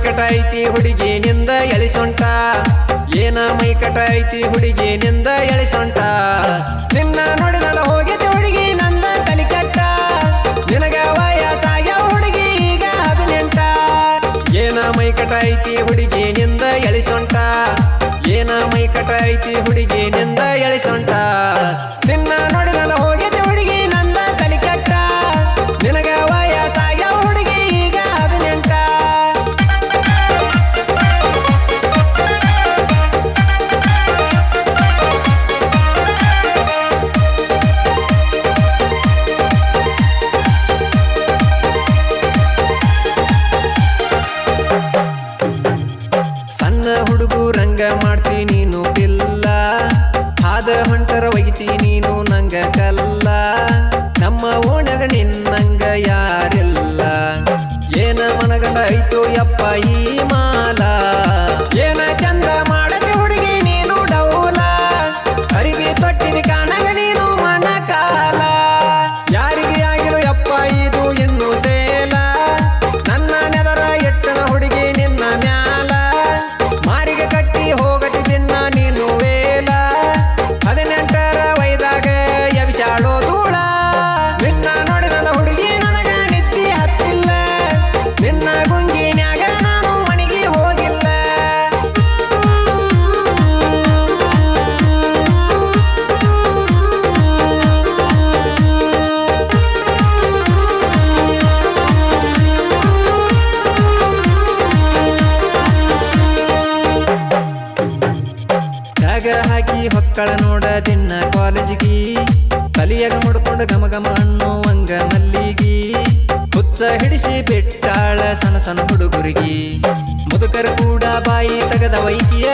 ಮೈಕಟ ಐತಿ ಹುಡುಗಿನಿಂದ ಎಳಿಸೊಂಟ ಏನ ಮೈಕಟ ಐತಿ ಹುಡುಗಿನಿಂದ ಎಳಿಸೊಂಟ ನಿನ್ನ ನೋಡಿದಲ್ಲ ಹೋಗಿದ್ದೆ ಹುಡುಗಿ ನಂದ ತಲಿ ಕೆಟ್ಟ ನಿನಗ ವಯಸ್ಸಾಗ್ಯ ಹುಡುಗಿ ಈಗ 18 ಏನ ಮೈಕಟ ಐತಿ ಹುಡುಗಿನಿಂದ ಎಳಿಸೊಂಟ ಏನ ಮೈಕಟ ಐತಿ ಹುಡುಗಿನಿಂದ ಎಳಿಸೊಂಟ ನಿನ್ನ ನೋಡಿದಲ್ಲ ಹೋಗಿದ್ದೆ ಹುಡುಗಿ ನಂದ ತಲಿ ಕೆಟ್ಟ ನಿನಗ ವಯಸ್ಸಾಗ್ಯ ಹುಡುಗಿ ಈಗ 18 ಸಣ್ಣ ಹುಡುಗು ರಂಗ ಮಾಡ್ತಿ ನೀನು ಪಿಲ್ಲ ಹಾದ ಹೊಂಟರ ಒಯ್ತಿ ನೀನು ನಂಗ ಕಲ್ಲ ನಮ್ಮ ಓಣಗ ನಿನ್ನಂಗ ಯಾರಿಲ್ಲ ಏನ ಮನಗಂಡ ಐತೋ ಯಪ್ಪ ಈ ಮಾಲ ಏನ ಚಂದ ಮಾಡತಿ ಹುಡುಗಿ ನೀನು ಡೌಲ ಅರಿವಿ ತೊಟ್ಟಿದಿ ಕಾಣಗ ನೀನು ಮನ ಕಾಲ ಯಾರಿಗೆ ಆಗಿರು ಯಪ್ಪ ಇದು ಇನ್ನು ಸೇಲ ನನ್ನ ನೆದರ ಎಟ್ಟನ ಹುಡುಗಿ ನಿನ್ನ ಮ್ಯಾಲ ಮಾರಿಗೆ ಕಟ್ಟಿ ಹೋಗತಿ ದಿನ ನೀನು ವೇಲ 18ರ ವಯದಾಗ ಎಬಿಸಾಡೋ ಧೂಳ ನಿನ್ನ ನೋಡಿದ ಹುಡುಗಿ ನನಗ ನಿತ್ತಿ ಹತ್ತಿಲ್ಲ ನಿನ್ನ ಗುಂಗಿನ್ಯಾಗ ನಾನು ಮಣಿಗಿ ಹೋಗಿಲ್ಲ ಜಾಗ ಹಾಕಿ ಹೊಕ್ಕಳ ನೋಡ ದಿನ ಕಾಲೇಜಿಗಿ ತಲಿಯಾಗ ಮುಡ್ಕೊಂಡು ಘಮ ಘಮ ಅನ್ನುವಂಗ ಮಲ್ಲಿಗಿ ಹುಚ್ಚ ಹಿಡಿಸಿ ಬಿಟ್ಟಾಳ ಸಣ್ಣ ಸಣ್ಣ ಹುಡುಗರಿಗೆ ಮುದುಕರು ಕೂಡ ಬಾಯಿ ತೆಗದ ವೈಕಿಯ